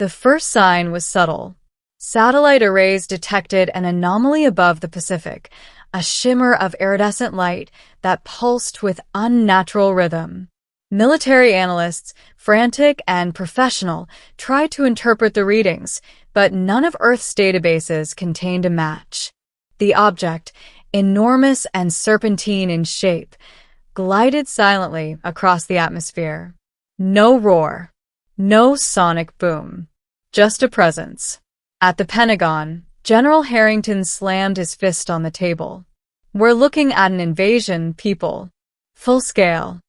The first sign was subtle. Satellite arrays detected an anomaly above the Pacific, a shimmer of iridescent light that pulsed with unnatural rhythm. Military analysts, frantic and professional, tried to interpret the readings, but none of Earth's databases contained a match. The object, enormous and serpentine in shape, glided silently across the atmosphere. No roar, no sonic boom, just a presence. At the Pentagon, General Harrington slammed his fist on the table. "We're looking at an invasion, people. Full scale."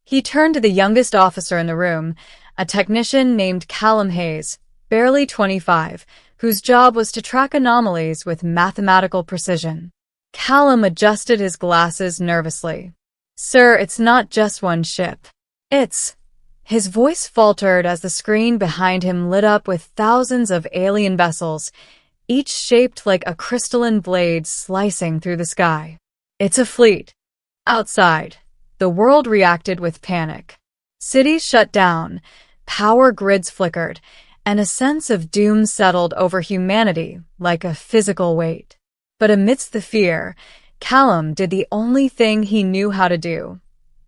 He turned to the youngest officer in the room, a technician named Callum Hayes, barely 25, whose job was to track anomalies with mathematical precision. Callum adjusted his glasses nervously. "Sir, it's not just one ship. It's—" His voice faltered as the screen behind him lit up with thousands of alien vessels, each shaped like a crystalline blade slicing through the sky. "It's a fleet." Outside, the world reacted with panic. Cities shut down, power grids flickered, and a sense of doom settled over humanity like a physical weight. But amidst the fear, Callum did the only thing he knew how to do: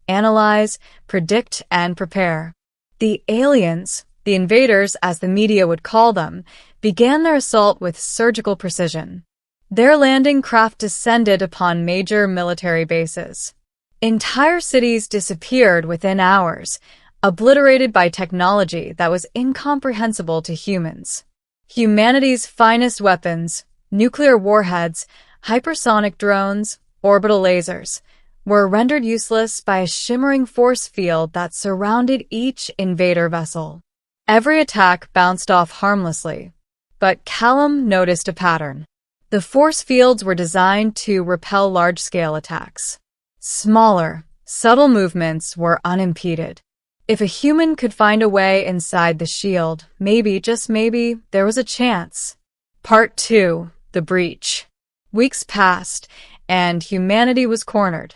analyze, predict, and prepare. The aliens, the invaders as the media would call them, began their assault with surgical precision. Their landing craft descended upon major military bases. Entire cities disappeared within hours, obliterated by technology that was incomprehensible to humans. Humanity's finest weapons, nuclear warheads, hypersonic drones, orbital lasers, were rendered useless by a shimmering force field that surrounded each invader vessel. Every attack bounced off harmlessly, but Callum noticed a pattern. The force fields were designed to repel large-scale attacks. Smaller, subtle movements were unimpeded. If a human could find a way inside the shield, maybe, just maybe, there was a chance. Part 2. The Breach. Weeks passed, and humanity was cornered.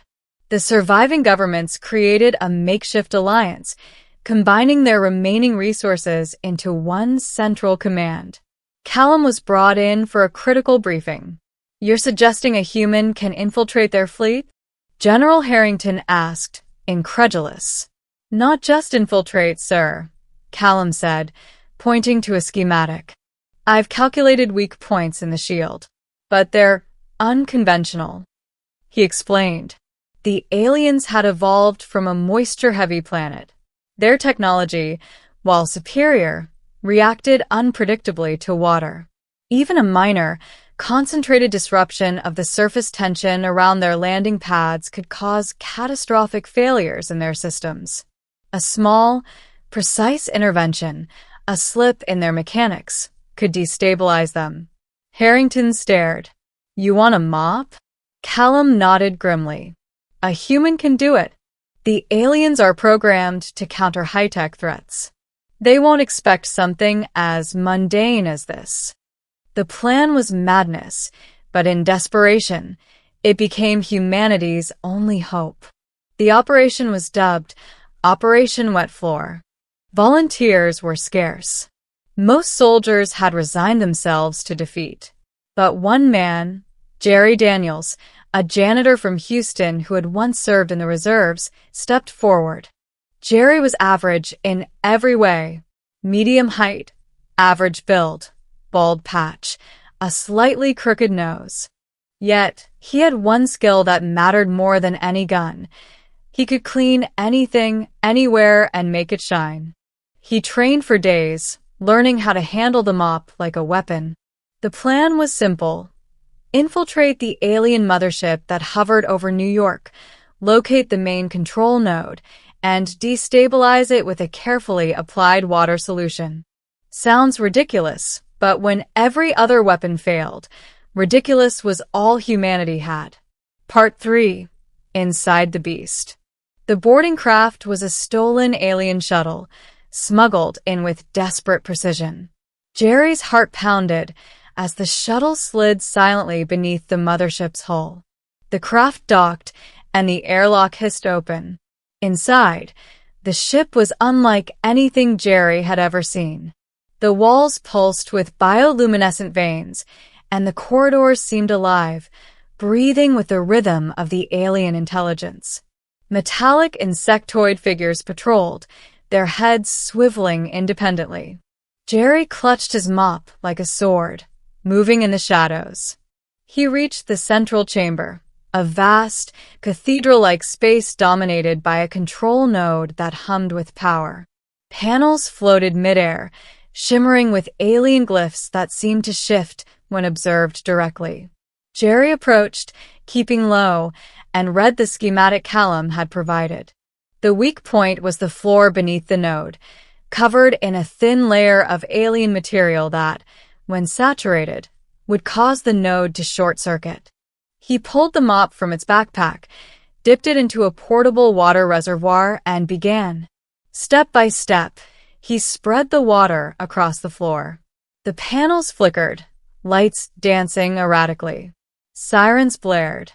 The surviving governments created a makeshift alliance, combining their remaining resources into one central command. Callum was brought in for a critical briefing. "You're suggesting a human can infiltrate their fleet?" General Harrington asked, incredulous. "Not just infiltrate, sir," Callum said, pointing to a schematic. "I've calculated weak points in the shield, but they're unconventional." He explained. The aliens had evolved from a moisture-heavy planet. Their technology, while superior, reacted unpredictably to water. Even a minor, concentrated disruption of the surface tension around their landing pads could cause catastrophic failures in their systems. A small, precise intervention, a slip in their mechanics, could destabilize them. Harrington stared. "You want a mop?" Callum nodded grimly. "A human can do it. The aliens are programmed to counter high-tech threats. They won't expect something as mundane as this." The plan was madness, but in desperation, it became humanity's only hope. The operation was dubbed Operation Wetfloor. Volunteers were scarce. Most soldiers had resigned themselves to defeat. But one man, Jerry Daniels, a janitor from Houston who had once served in the reserves, stepped forward. Jerry was average in every way: medium height, average build, bald patch, a slightly crooked nose. Yet, he had one skill that mattered more than any gun. He could clean anything, anywhere, and make it shine. He trained for days, learning how to handle the mop like a weapon. The plan was simple: infiltrate the alien mothership that hovered over New York, locate the main control node, and destabilize it with a carefully applied water solution. Sounds ridiculous, but when every other weapon failed, ridiculous was all humanity had. Part 3. Inside the Beast. The boarding craft was a stolen alien shuttle, smuggled in with desperate precision. Jerry's heart pounded as the shuttle slid silently beneath the mothership's hull. The craft docked, and the airlock hissed open. Inside, the ship was unlike anything Jerry had ever seen. The walls pulsed with bioluminescent veins, and the corridors seemed alive, breathing with the rhythm of the alien intelligence. Metallic insectoid figures patrolled, their heads swiveling independently. Jerry clutched his mop like a sword, moving in the shadows. He reached the central chamber, a vast, cathedral-like space dominated by a control node that hummed with power. Panels floated midair, shimmering with alien glyphs that seemed to shift when observed directly. Jerry approached, keeping low, and read the schematic Callum had provided. The weak point was the floor beneath the node, covered in a thin layer of alien material that, when saturated, would cause the node to short-circuit. He pulled the mop from its backpack, dipped it into a portable water reservoir, and began. Step by step, he spread the water across the floor. The panels flickered, lights dancing erratically. Sirens blared.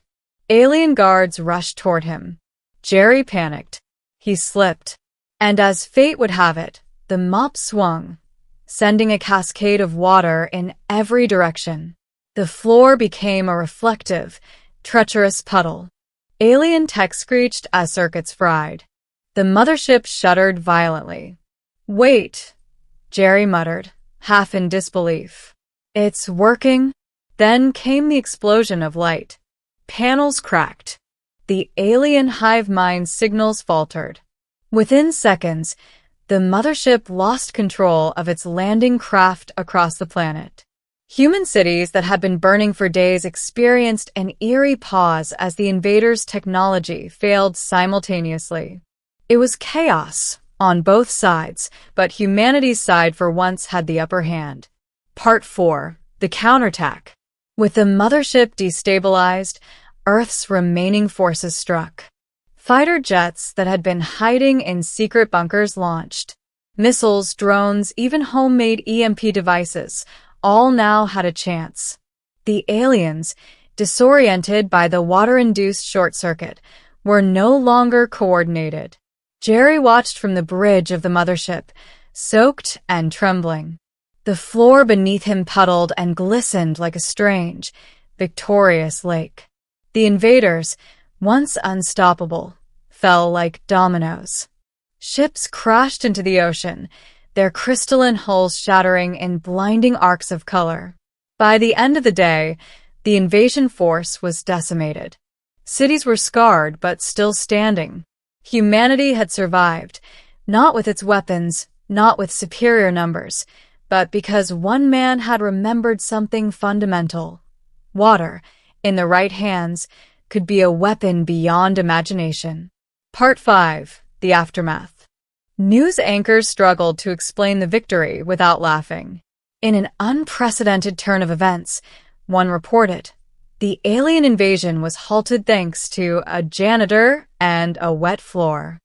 Alien guards rushed toward him. Jerry panicked. He slipped. And as fate would have it, the mop swung, sending a cascade of water in every direction. The floor became a reflective, treacherous puddle. Alien tech screeched as circuits fried. The mothership shuddered violently. "Wait," Jerry muttered, half in disbelief. "It's working?" Then came the explosion of light. Panels cracked. The alien hive mind signals faltered. Within seconds, the mothership lost control of its landing craft across the planet. Human cities that had been burning for days experienced an eerie pause as the invaders' technology failed simultaneously. It was chaos on both sides, but humanity's side for once had the upper hand. Part 4. The Counterattack. With the mothership destabilized, Earth's remaining forces struck. Fighter jets that had been hiding in secret bunkers launched. Missiles, drones, even homemade EMP devices, all now had a chance. The aliens, disoriented by the water-induced short-circuit, were no longer coordinated. Jerry watched from the bridge of the mothership, soaked and trembling. The floor beneath him puddled and glistened like a strange, victorious lake. The invaders, once unstoppable, fell like dominoes. Ships crashed into the ocean, their crystalline hulls shattering in blinding arcs of color. By the end of the day, the invasion force was decimated. Cities were scarred but still standing. Humanity had survived, not with its weapons, not with superior numbers, but because one man had remembered something fundamental. Water, in the right hands, could be a weapon beyond imagination. Part 5. The Aftermath. News anchors struggled to explain the victory without laughing. In an unprecedented turn of events, one reported, the alien invasion was halted thanks to a janitor and a wet floor.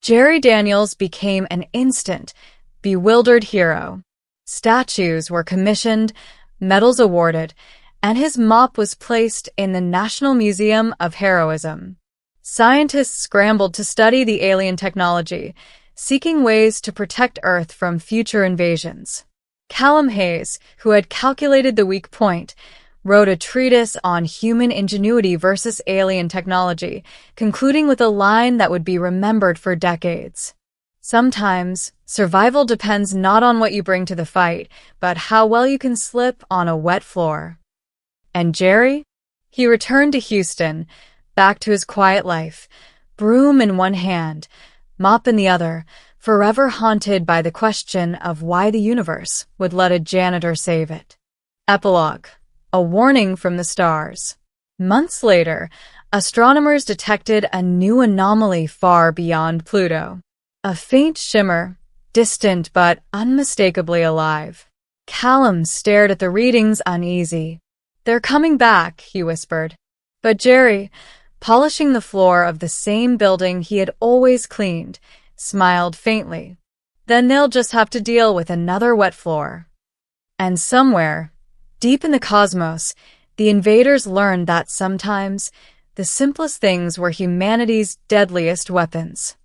Jerry Daniels became an instant, bewildered hero. Statues were commissioned, medals awarded, and his mop was placed in the National Museum of Heroism. Scientists scrambled to study the alien technology, seeking ways to protect Earth from future invasions. Callum Hayes, who had calculated the weak point, wrote a treatise on human ingenuity versus alien technology, concluding with a line that would be remembered for decades. Sometimes, survival depends not on what you bring to the fight, but how well you can slip on a wet floor. And Jerry? He returned to Houston, back to his quiet life, broom in one hand, mop in the other, forever haunted by the question of why the universe would let a janitor save it. Epilogue. A warning from the stars. Months later, astronomers detected a new anomaly far beyond Pluto. A faint shimmer, distant but unmistakably alive. Callum stared at the readings uneasy. "They're coming back," he whispered. But Jerry, polishing the floor of the same building he had always cleaned, smiled faintly. "Then they'll just have to deal with another wet floor." And somewhere, deep in the cosmos, the invaders learned that sometimes the simplest things were humanity's deadliest weapons.